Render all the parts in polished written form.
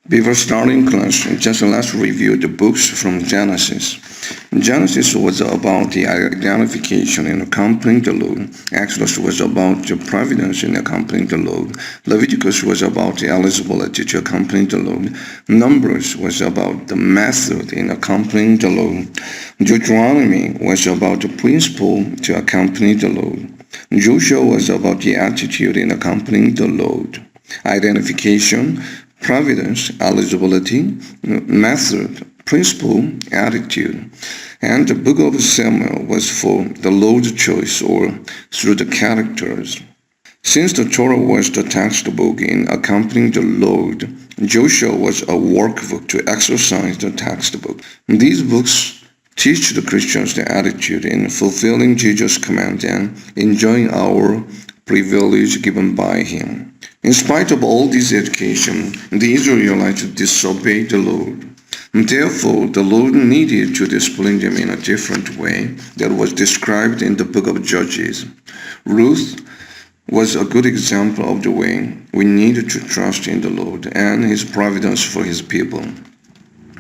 Before starting class, just let's review the books from Genesis. Genesis was about the identification and accompanying the law. Exodus was about the providence in accompanying the law. Leviticus was about the eligibility to accompany the law. Numbers was about the method in accompanying the law. Deuteronomy was about the principle to accompany the law. Joshua was about the attitude in accompanying the law. Identification, providence, eligibility, method, principle, attitude. And the book of Samuel was for the Lord's choice or through the characters. Since the Torah was the textbook in accompanying the Lord, Joshua was a workbook to exercise the textbook. These books teach the Christians the attitude in fulfilling Jesus' command and enjoying our privilege given by him. In spite of all this education, the Israelites disobeyed the Lord. Therefore, the Lord needed to discipline them in a different way that was described in the book of Judges. Ruth was a good example of the way we needed to trust in the Lord and his providence for his people.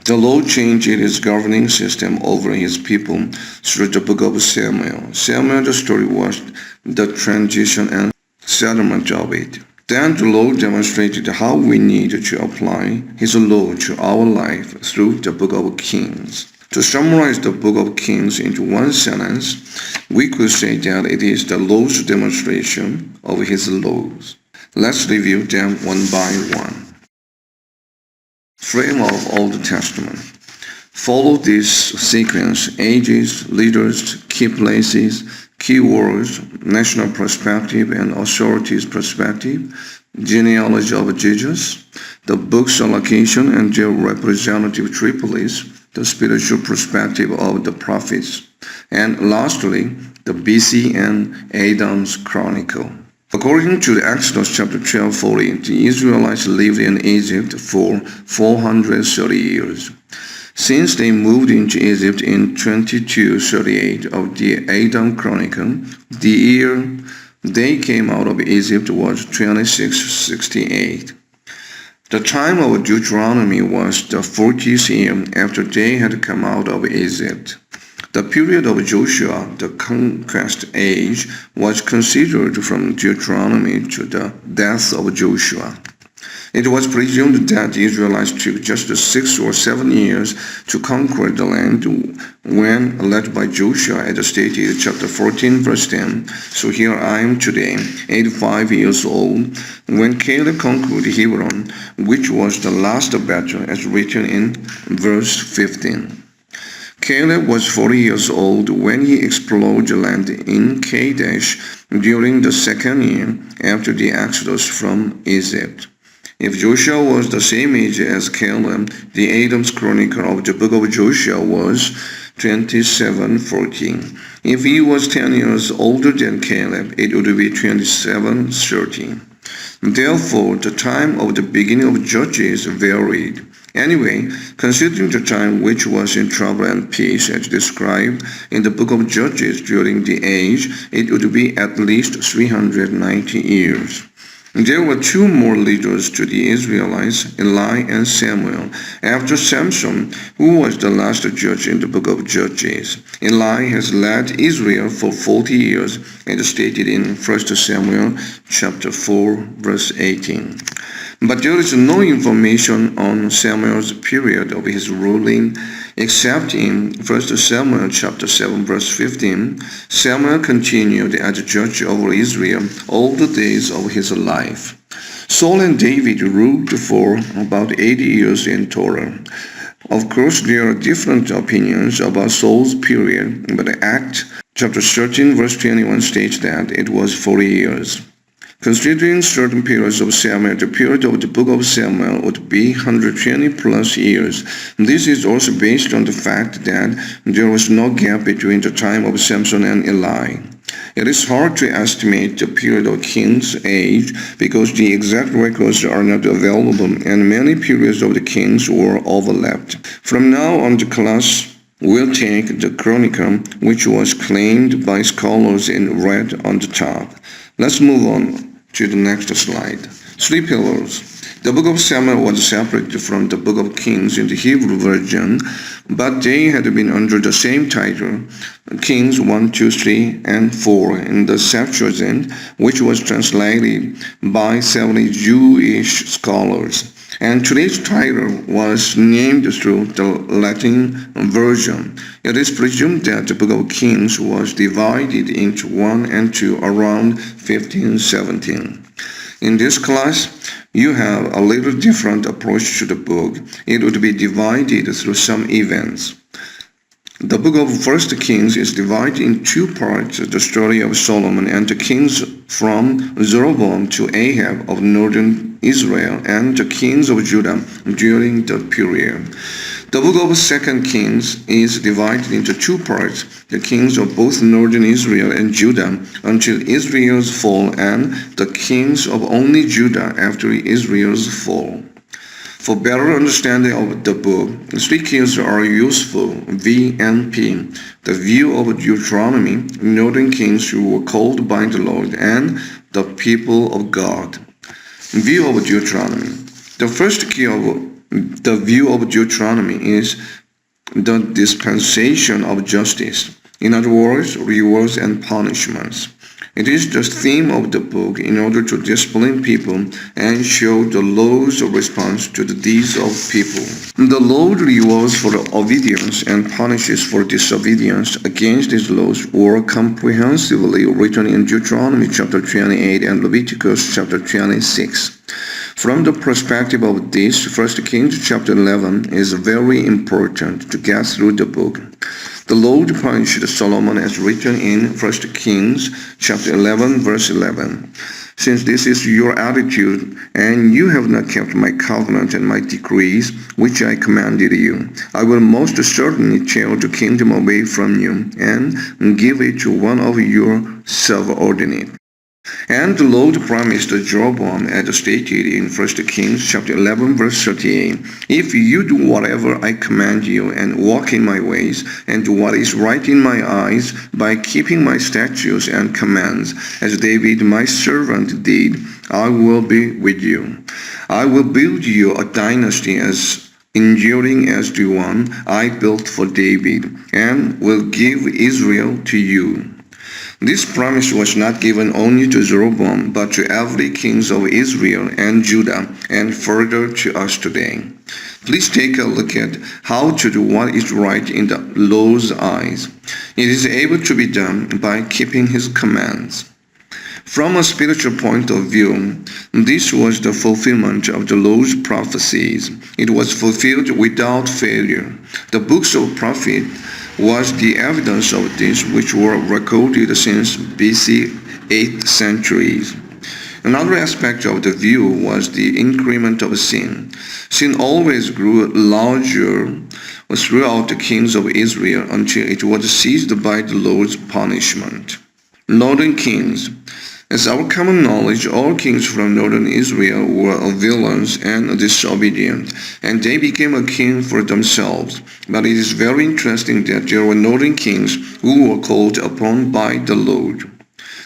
The Lord changed his governing system over his people through the book of Samuel. Samuel, the story was the transition and settlement of it. Then the Lord demonstrated how we need to apply his law to our life through the book of Kings. To summarize the book of Kings into one sentence, we could say that it is the Lord's demonstration of his laws. Let's review them one by one. Frame of Old Testament. Follow this sequence: ages, leaders, key places, key words, national perspective and authorities perspective, genealogy of Jesus, the book's allocation and their representative triples, the spiritual perspective of the prophets, and lastly, the BC and Adam's Chronicle. According to the Exodus chapter 12:40, the Israelites lived in Egypt for 430 years. Since they moved into Egypt in 2238 of the Adam Chronicle, the year they came out of Egypt was 2668. The time of Deuteronomy was the 40th year after they had come out of Egypt. The period of Joshua, the conquest age, was considered from Deuteronomy to the death of Joshua. It was presumed that the Israelites took just 6 or 7 years to conquer the land when led by Joshua, as stated chapter 14 verse 10. So here I am today, 85 years old, when Caleb conquered Hebron, which was the last battle as written in verse 15. Caleb was 40 years old when he explored the land in Kadesh during the second year after the exodus from Egypt. If Joshua was the same age as Caleb, the Adam's Chronicle of the book of Joshua was 27:14. If he was 10 years older than Caleb, it would be 27:13. Therefore, the time of the beginning of Judges varied. Anyway, considering the time which was in trouble and peace as described in the book of Judges during the age, it would be at least 390 years. There were 2 more leaders to the Israelites, Eli and Samuel, after Samson, who was the last judge in the book of Judges. Eli has led Israel for 40 years, as stated in 1 Samuel chapter 4, verse 18. But there is no information on Samuel's period of his ruling, except in 1 Samuel chapter 7 verse 15. Samuel continued as judge over Israel all the days of his life. Saul and David ruled for about 80 years in Torah. Of course, there are different opinions about Saul's period, but Acts chapter 13 verse 21 states that it was 40 years. Considering certain periods of Samuel, the period of the book of Samuel would be 120 plus years. This is also based on the fact that there was no gap between the time of Samson and Eli. It is hard to estimate the period of kings' age because the exact records are not available and many periods of the kings were overlapped. From now on, the class will take the Chronicle, which was claimed by scholars in red on the top. Let's move on to the next slide. Three pillars. The book of Samuel was separated from the book of Kings in the Hebrew version, but they had been under the same title, Kings 1, 2, 3, and 4 in the Septuagint, which was translated by several Jewish scholars. And today's title was named through the Latin version. It is presumed that the book of Kings was divided into 1 and 2 around 1517. In this class, you have a little different approach to the book. It would be divided through some events. The book of 1 Kings is divided in two parts, the story of Solomon and the kings from Jeroboam to Ahab of northern Israel and the kings of Judah during that period. The book of 2 Kings is divided into two parts, the kings of both northern Israel and Judah until Israel's fall and the kings of only Judah after Israel's fall. For better understanding of the book, three keys are useful, V and P. The view of Deuteronomy, northern kings who were called by the Lord, and the people of God. View of Deuteronomy. The first key of the view of Deuteronomy is the dispensation of justice. In other words, rewards and punishments. It is the theme of the book in order to discipline people and show the law's response to the deeds of people. The Lord rewards for obedience and punishes for disobedience against his laws were comprehensively written in Deuteronomy chapter 28 and Leviticus chapter 26. From the perspective of this, 1 Kings chapter 11 is very important to get through the book. The Lord punished Solomon as written in 1 Kings chapter 11 verse 11. Since this is your attitude, and you have not kept my covenant and my decrees, which I commanded you, I will most certainly tear the kingdom away from you, and give it to one of your subordinate. And the Lord promised Jeroboam, as stated in 1 Kings chapter 11 verse 38, if you do whatever I command you and walk in my ways and do what is right in my eyes by keeping my statutes and commands, as David my servant did, I will be with you. I will build you a dynasty as enduring as the one I built for David, and will give Israel to you. This promise was not given only to Jeroboam, but to every king of Israel and Judah, and further to us today. Please take a look at how to do what is right in the Lord's eyes. It is able to be done by keeping his commands. From a spiritual point of view, this was the fulfillment of the Lord's prophecies. It was fulfilled without failure. The books of prophet was the evidence of this, which were recorded since BC 8th centuries. Another aspect of the view was the increment of sin. Sin always grew larger throughout the kings of Israel until it was seized by the Lord's punishment. Northern kings. As our common knowledge, all kings from northern Israel were villains and disobedient, and they became a king for themselves. But it is very interesting that there were northern kings who were called upon by the Lord.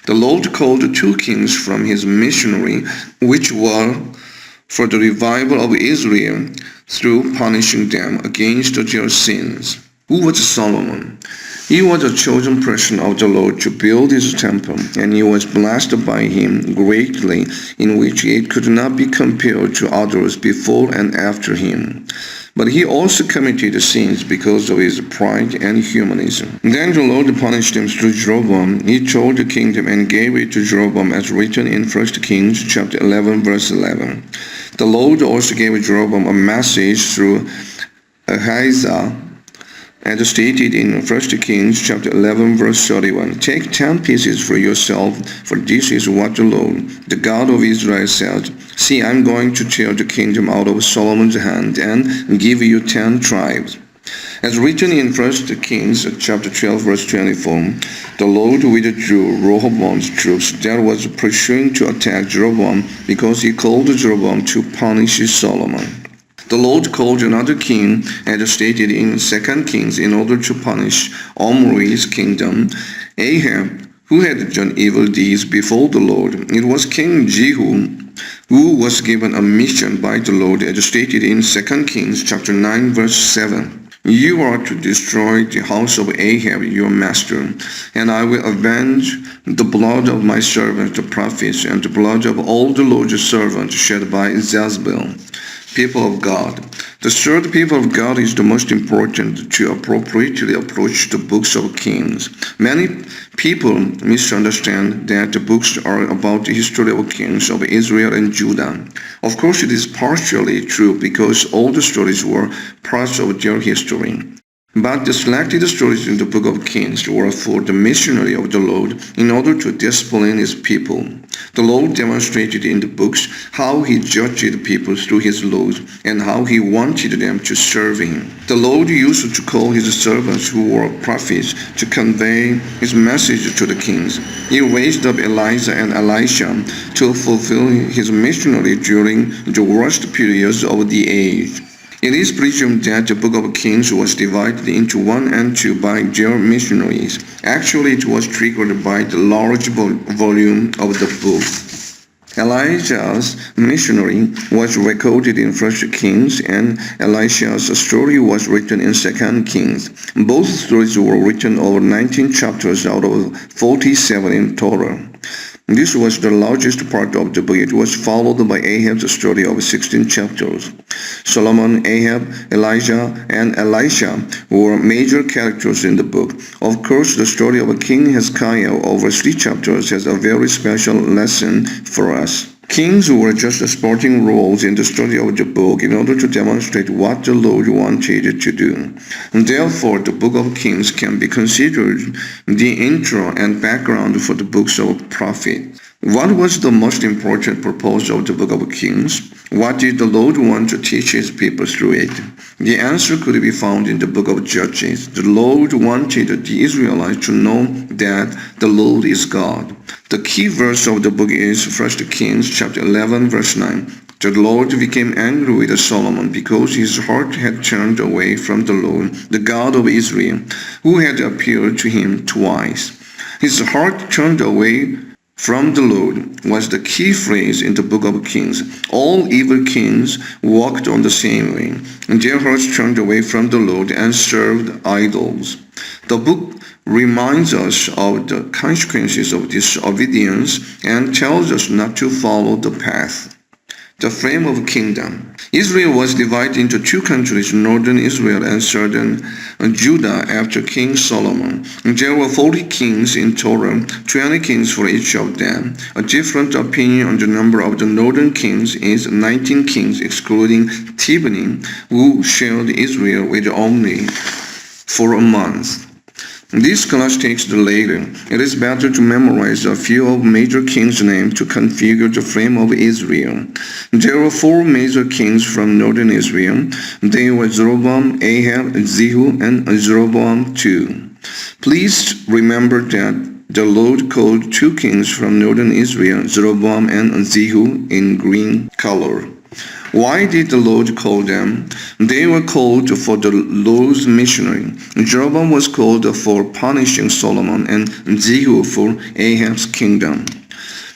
The Lord called two kings from his missionary, which were for the revival of Israel through punishing them against their sins. Who was Solomon? He was a chosen person of the Lord to build his temple, and he was blessed by him greatly, in which it could not be compared to others before and after him. But he also committed sins because of his pride and humanism. Then the Lord punished him through Jeroboam. He tore the kingdom and gave it to Jeroboam, as written in 1 Kings chapter 11 verse 11. The Lord also gave Jeroboam a message through Ahijah, as stated in 1 Kings chapter 11 verse 31. Take 10 pieces for yourself, for this is what the Lord, the God of Israel, said. See, I am going to tear the kingdom out of Solomon's hand and give you 10 tribes. As written in 1 Kings chapter 12 verse 24, the Lord withdrew Rehoboam's troops that was pursuing to attack Jeroboam, because he called Jeroboam to punish Solomon. The Lord called another king, as stated in 2 Kings, in order to punish Omri's kingdom, Ahab, who had done evil deeds before the Lord. It was King Jehu who was given a mission by the Lord as stated in 2 Kings chapter 9 verse 7. You are to destroy the house of Ahab your master, and I will avenge the blood of my servants the prophets and the blood of all the Lord's servants shed by Jezebel. People of God. The third people of God is the most important to appropriately approach the books of Kings. Many people misunderstand that the books are about the history of kings of Israel and Judah. Of course, it is partially true because all the stories were parts of their history. But the selected stories in the book of Kings were for the missionary of the Lord in order to discipline his people. The Lord demonstrated in the books how he judged people through his laws and how he wanted them to serve him. The Lord used to call his servants who were prophets to convey his message to the kings. He raised up Elijah and Elisha to fulfill his missionary during the worst periods of the age. It is presumed that the book of Kings was divided into 1 and 2 by their missionaries. Actually, it was triggered by the large volume of the book. Elijah's missionary was recorded in 1 Kings, and Elisha's story was written in 2 Kings. Both stories were written over 19 chapters out of 47 in total. This was the largest part of the book. It was followed by Ahab's story of 16 chapters. Solomon, Ahab, Elijah, and Elisha were major characters in the book. Of course, the story of King Hezekiah over 3 chapters has a very special lesson for us. Kings were just supporting roles in the story of the book in order to demonstrate what the Lord wanted to do. And therefore, the book of Kings can be considered the intro and background for the books of prophets. What was the most important purpose of the book of Kings? What did the Lord want to teach his people through it? The answer could be found in the book of Judges. The Lord wanted the Israelites to know that the Lord is God. The key verse of the book is 1 Kings chapter 11 verse 9. The Lord became angry with Solomon because his heart had turned away from the Lord, the God of Israel, who had appeared to him twice. His heart turned away from the Lord was the key phrase in the book of Kings. All evil kings walked on the same way, and their hearts turned away from the Lord and served idols. The book reminds us of the consequences of disobedience and tells us not to follow the path. The frame of kingdom. Israel was divided into 2 countries, northern Israel and southern Judah after King Solomon. There were 40 kings in total, 20 kings for each of them. A different opinion on the number of the northern kings is 19 kings excluding Tibni, who shared Israel with only for a month. This class takes the later. It is better to memorize a few of major kings' names to configure the frame of Israel. There were 4 major kings from northern Israel. They were Jeroboam, Ahab, Jehu, and Jeroboam II. Please remember that the Lord called 2 kings from northern Israel, Jeroboam and Jehu, in green color. Why did the Lord call them? They were called for the Lord's missionary. Jeroboam was called for punishing Solomon and Jehu for Ahab's kingdom.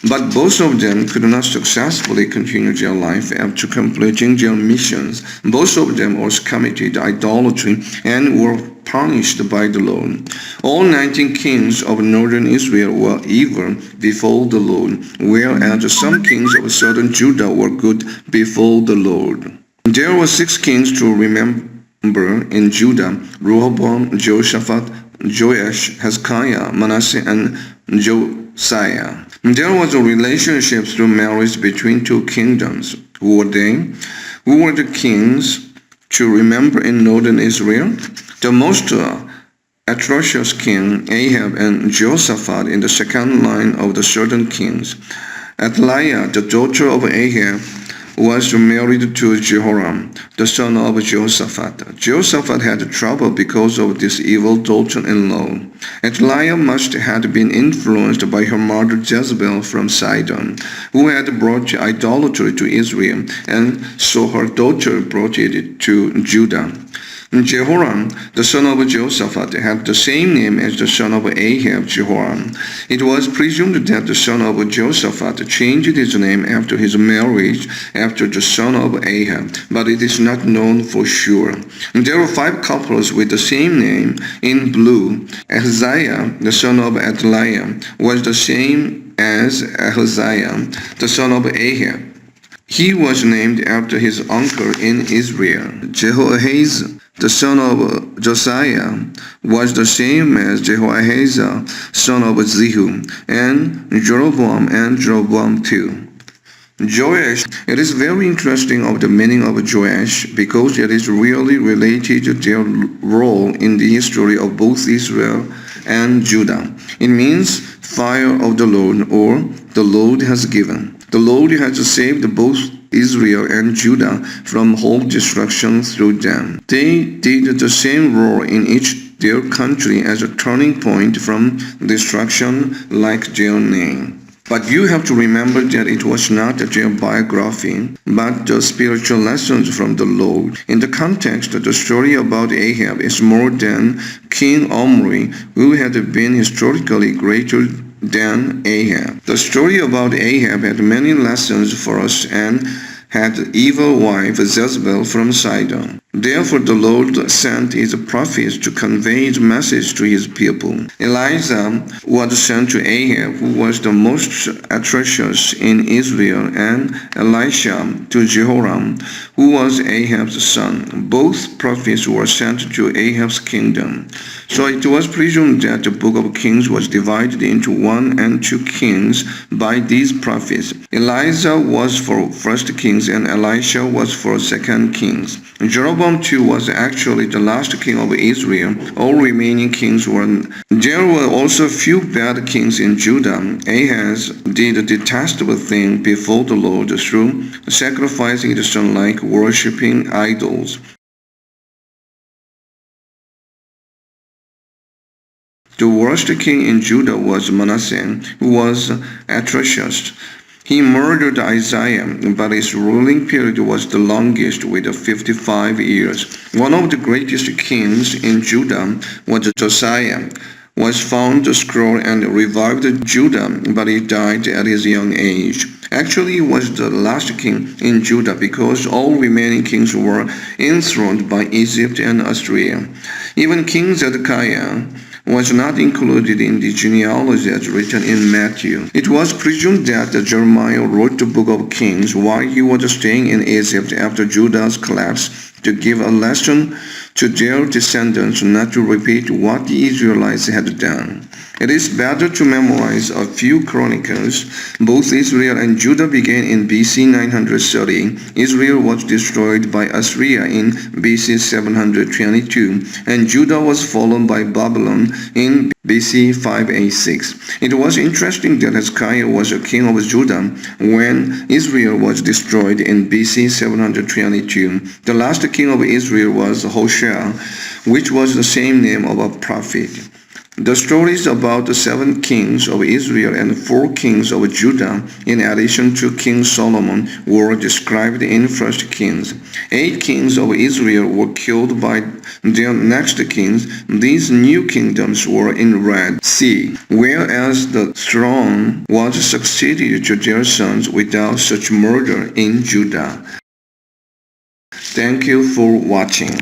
But both of them could not successfully continue their life after completing their missions. Both of them also committed idolatry and were punished by the Lord. All 19 kings of northern Israel were evil before the Lord, whereas some kings of southern Judah were good before the Lord. There were 6 kings to remember in Judah: Rehoboam, Jehoshaphat, Joash, Hezekiah, Manasseh, and Josiah. There was a relationship through marriage between 2 kingdoms. Who were they? Who were the kings to remember in northern Israel? The most atrocious king, Ahab, and Jehoshaphat in the second line of the southern kings. Athaliah, the daughter of Ahab, was married to Jehoram, the son of Jehoshaphat. Jehoshaphat had trouble because of this evil daughter-in-law. Athaliah must have been influenced by her mother Jezebel from Sidon, who had brought idolatry to Israel, and so her daughter brought it to Judah. Jehoram, the son of Jehoshaphat, had the same name as the son of Ahab, Jehoram. It was presumed that the son of Jehoshaphat changed his name after his marriage after the son of Ahab, but it is not known for sure. There were 5 couples with the same name in blue. Ahaziah, the son of Athaliah, was the same as Ahaziah, the son of Ahab. He was named after his uncle in Israel. Jehoahaz, the son of Josiah, was the same as Jehoahaz, son of Zehu, and Jeroboam too. Joash. It is very interesting of the meaning of Joash because it is really related to their role in the history of both Israel and Judah. It means fire of the Lord, or the Lord has given. The Lord has saved both Israel and Judah from whole destruction through them. They did the same role in each their country as a turning point from destruction, like their name. But you have to remember that it was not their biography, but the spiritual lessons from the Lord. In the context, the story about Ahab is more than King Omri, who had been historically greater than Ahab. The story about Ahab had many lessons for us and had evil wife Jezebel from Sidon. Therefore the Lord sent his prophets to convey his message to his people. Elijah was sent to Ahab, who was the most atrocious in Israel, and Elisha to Jehoram, who was Ahab's son. Both prophets were sent to Ahab's kingdom. So it was presumed that the book of Kings was divided into 1 and 2 kings by these prophets. Elijah was for 1st Kings and Elisha was for 2nd Kings. Jeroboam too was actually the last king of Israel. All remaining kings were. There were also few bad kings in Judah. Ahaz did a detestable thing before the Lord through sacrificing his son like worshipping idols. The worst king in Judah was Manasseh, who was atrocious. He murdered Isaiah, but his ruling period was the longest with 55 years. One of the greatest kings in Judah was Josiah. Was found the scroll and revived Judah, but he died at his young age. Actually, he was the last king in Judah because all remaining kings were enthroned by Egypt and Assyria. Even King Zedekiah was not included in the genealogy as written in Matthew. It was presumed that Jeremiah wrote the book of Kings while he was staying in Egypt after Judah's collapse to give a lesson to their descendants not to repeat what the Israelites had done. It is better to memorize a few chronicles. Both Israel and Judah began in BC 930. Israel was destroyed by Assyria in BC 722, and Judah was followed by Babylon in BC 586. It was interesting that Hezekiah was a king of Judah when Israel was destroyed in BC 722. The last king of Israel was Hoshea, which was the same name of a prophet. The stories about the 7 kings of Israel and 4 kings of Judah, in addition to King Solomon, were described in 1 Kings. 8 kings of Israel were killed by their next kings. These new kingdoms were in Red Sea, whereas the throne was succeeded to their sons without such murder in Judah. Thank you for watching.